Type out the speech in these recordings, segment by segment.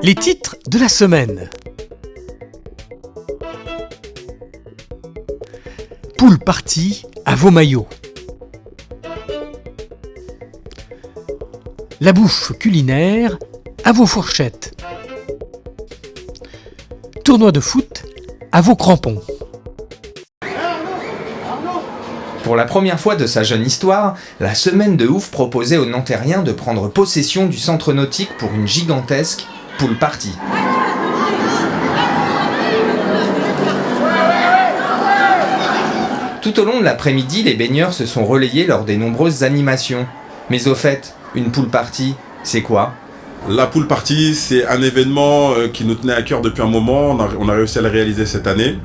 Les titres de la semaine. Pool party à vos maillots. La bouffe culinaire à vos fourchettes. Tournoi de foot à vos crampons. Pour la première fois de sa jeune histoire, la semaine de ouf proposait aux Nantériens de prendre possession du centre nautique pour une gigantesque pool party. Tout au long de l'après-midi, les baigneurs se sont relayés lors des nombreuses animations. Mais au fait, une pool party, c'est quoi ? La pool party, c'est un événement qui nous tenait à cœur depuis un moment. On a réussi à le réaliser cette année.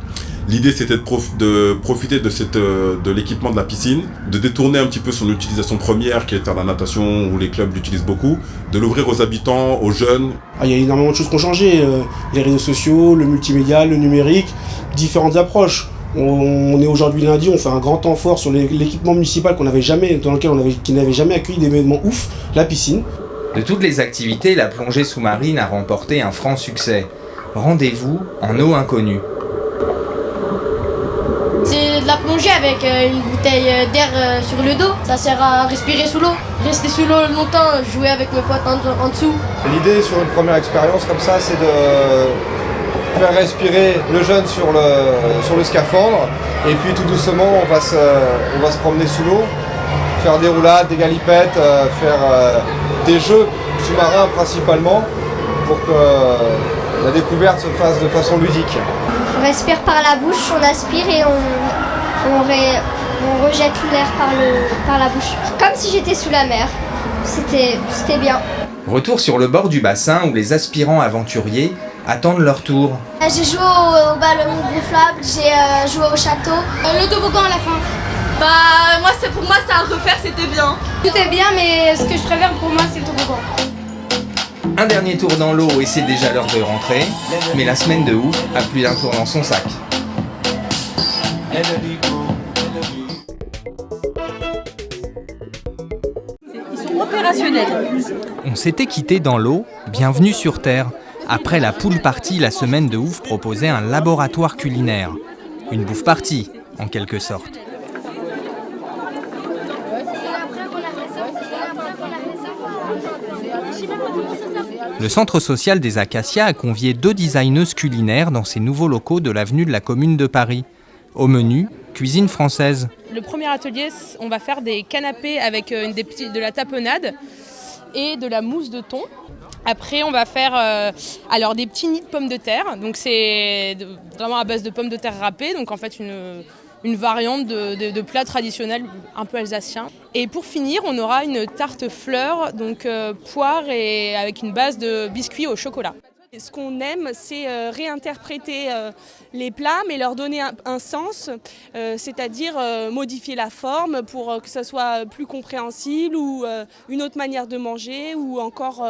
L'idée, c'était de profiter de l'équipement de la piscine, de détourner un petit peu son utilisation première, qui est faire la natation, où les clubs l'utilisent beaucoup, de l'ouvrir aux habitants, aux jeunes. Il y a énormément de choses qui ont changé. Les réseaux sociaux, le multimédia, le numérique, différentes approches. On est aujourd'hui lundi, on fait un grand temps fort sur l'équipement municipal qui n'avait jamais accueilli d'événements ouf, la piscine. De toutes les activités, la plongée sous-marine a remporté un franc succès. Rendez-vous en eau inconnue. C'est de la plongée avec une bouteille d'air sur le dos. Ça sert à respirer sous l'eau. Rester sous l'eau longtemps, jouer avec mes potes en dessous. L'idée sur une première expérience comme ça, c'est de faire respirer le jeune sur le scaphandre. Et puis tout doucement, on va se promener sous l'eau, faire des roulades, des galipettes, faire des jeux sous-marins principalement pour que la découverte se fasse de façon ludique. On respire par la bouche, on aspire et on rejette l'air par la bouche. Comme si j'étais sous la mer. C'était bien. Retour sur le bord du bassin où les aspirants aventuriers attendent leur tour. J'ai joué au ballon gonflable, j'ai joué au château. Le toboggan à la fin. Pour moi, ça à refaire, c'était bien. Tout est bien, mais ce que je préfère pour moi, c'est le toboggan. Un dernier tour dans l'eau et c'est déjà l'heure de rentrer, mais la semaine de ouf a plus d'un tour dans son sac. Ils sont opérationnels. On s'était quitté dans l'eau, bienvenue sur Terre. Après la pool party, la semaine de ouf proposait un laboratoire culinaire. Une bouffe party, en quelque sorte. Le centre social des Acacias a convié 2 designeuses culinaires dans ses nouveaux locaux de l'avenue de la Commune de Paris. Au menu, cuisine française. Le premier atelier, on va faire des canapés avec de la tapenade et de la mousse de thon. Après, on va faire des petits nids de pommes de terre. Donc c'est vraiment à base de pommes de terre râpées. Donc en fait une variante de plats traditionnels un peu alsaciens. Et pour finir, on aura une tarte fleur, donc poire et avec une base de biscuits au chocolat. Ce qu'on aime, c'est réinterpréter les plats, mais leur donner un sens, c'est-à-dire modifier la forme pour que ça soit plus compréhensible ou une autre manière de manger ou encore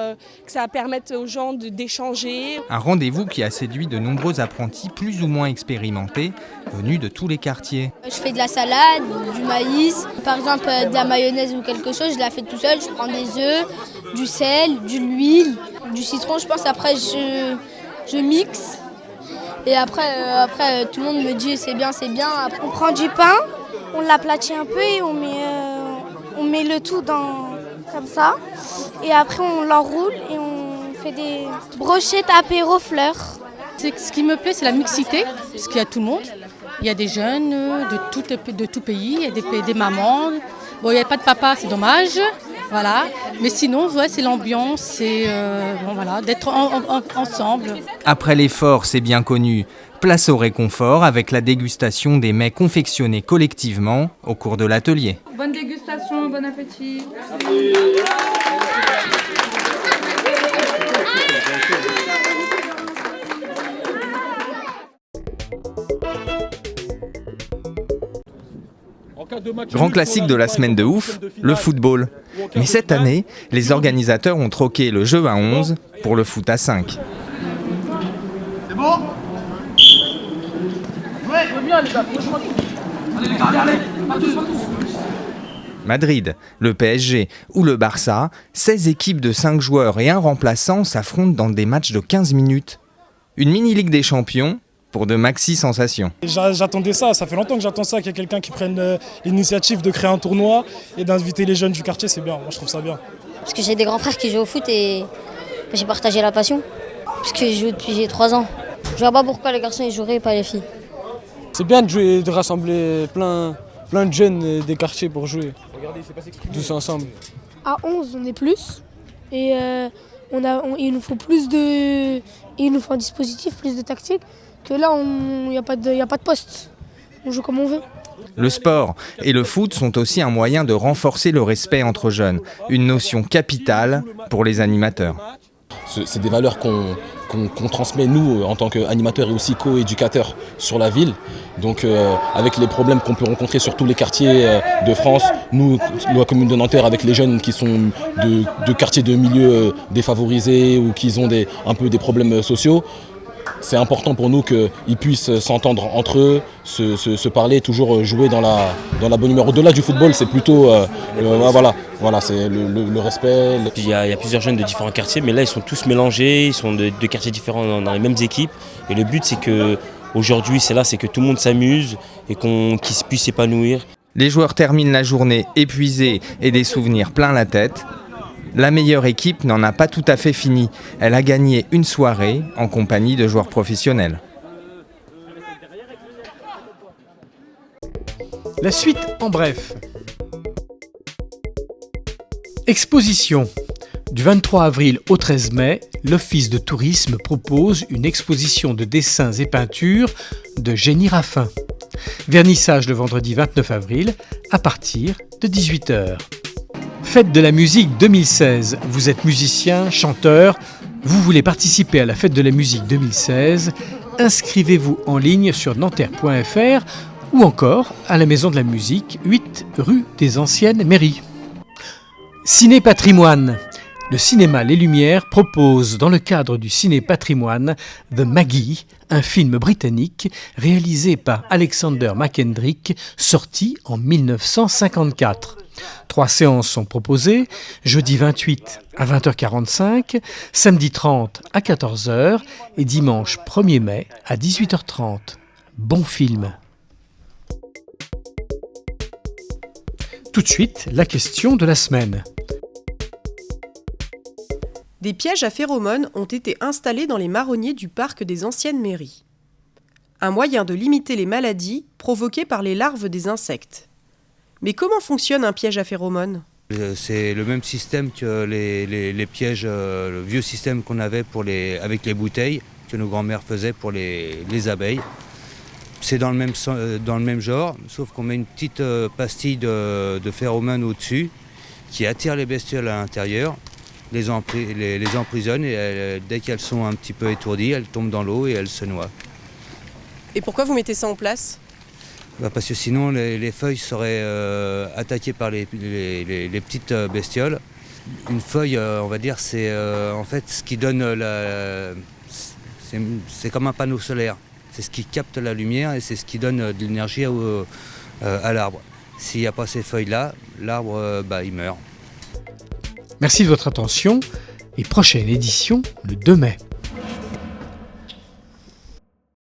que ça permette aux gens d'échanger. Un rendez-vous qui a séduit de nombreux apprentis plus ou moins expérimentés venus de tous les quartiers. Je fais de la salade, du maïs, par exemple de la mayonnaise ou quelque chose, je la fais tout seul. Je prends des œufs, du sel, de l'huile, du citron, je pense. Après, je mixe. Et après, tout le monde me dit c'est bien. Après, on prend du pain, on l'aplatit un peu et on met le tout comme ça. Et après, on l'enroule et on fait des brochettes apéro fleurs. Ce qui me plaît, c'est la mixité, parce qu'il y a tout le monde. Il y a des jeunes de tout pays, il y a des mamans. Bon, il n'y a pas de papa, c'est dommage. Voilà. Mais sinon, c'est l'ambiance, c'est d'être ensemble. Après l'effort, c'est bien connu. Place au réconfort avec la dégustation des mets confectionnés collectivement au cours de l'atelier. Bonne dégustation, bon appétit. Grand classique de la semaine de ouf, le football. Mais cette année, les organisateurs ont troqué le jeu à 11 pour le foot à 5. C'est bon ? Ouais, bien les gars, allez les gars, allez, pas tous. Madrid, le PSG ou le Barça, 16 équipes de 5 joueurs et un remplaçant s'affrontent dans des matchs de 15 minutes. Une mini-ligue des champions pour de maxi sensations. J'attendais ça fait longtemps que j'attends ça, qu'il y ait quelqu'un qui prenne l'initiative de créer un tournoi et d'inviter les jeunes du quartier, c'est bien, moi je trouve ça bien. Parce que j'ai des grands frères qui jouent au foot et j'ai partagé la passion, parce que je joue depuis j'ai 3 ans. Je vois pas pourquoi les garçons ils joueraient et pas les filles. C'est bien de jouer, de rassembler plein de jeunes des quartiers pour jouer, tous ensemble. À 11 on est plus et il nous faut il nous faut un dispositif, plus de tactique, que là il n'y a pas de poste, on joue comme on veut. Le sport et le foot sont aussi un moyen de renforcer le respect entre jeunes, une notion capitale pour les animateurs. C'est des valeurs qu'on transmet nous en tant qu'animateurs et aussi co-éducateurs sur la ville. Donc avec les problèmes qu'on peut rencontrer sur tous les quartiers de France, nous, la commune de Nanterre, avec les jeunes qui sont de quartiers de milieux défavorisés ou qui ont un peu des problèmes sociaux, c'est important pour nous qu'ils puissent s'entendre entre eux, se parler, toujours jouer dans la bonne humeur. Au-delà du football, c'est plutôt voilà, c'est le respect. Il y a plusieurs jeunes de différents quartiers, mais là ils sont tous mélangés, ils sont de quartiers différents dans les mêmes équipes. Et le but c'est que aujourd'hui c'est que tout le monde s'amuse et qu'ils puissent s'épanouir. Les joueurs terminent la journée épuisés et des souvenirs plein la tête. La meilleure équipe n'en a pas tout à fait fini. Elle a gagné une soirée en compagnie de joueurs professionnels. La suite en bref. Exposition. Du 23 avril au 13 mai, l'Office de tourisme propose une exposition de dessins et peintures de Jenny Raffin. Vernissage le vendredi 29 avril à partir de 18h. Fête de la musique 2016. Vous êtes musicien, chanteur, vous voulez participer à la Fête de la musique 2016, inscrivez-vous en ligne sur nanterre.fr ou encore à la Maison de la Musique, 8 rue des Anciennes Mairies. Ciné Patrimoine. Le cinéma Les Lumières propose, dans le cadre du Ciné Patrimoine, The Maggie, un film britannique réalisé par Alexander McKendrick, sorti en 1954. 3 séances sont proposées, jeudi 28 à 20h45, samedi 30 à 14h et dimanche 1er mai à 18h30. Bon film. Tout de suite, la question de la semaine. Des pièges à phéromones ont été installés dans les marronniers du parc des Anciennes Mairies. Un moyen de limiter les maladies provoquées par les larves des insectes. Mais comment fonctionne un piège à phéromones ? C'est le même système que les pièges, le vieux système qu'on avait avec les bouteilles que nos grands-mères faisaient pour les abeilles. C'est dans le même genre, sauf qu'on met une petite pastille de phéromone au-dessus qui attire les bestioles à l'intérieur, les emprisonne et dès qu'elles sont un petit peu étourdies, elles tombent dans l'eau et elles se noient. Et pourquoi vous mettez ça en place ? Parce que sinon les feuilles seraient attaquées par les petites bestioles. Une feuille, on va dire, c'est en fait ce qui donne c'est comme un panneau solaire. C'est ce qui capte la lumière et c'est ce qui donne de l'énergie à l'arbre. S'il n'y a pas ces feuilles-là, l'arbre il meurt. Merci de votre attention et prochaine édition le 2 mai.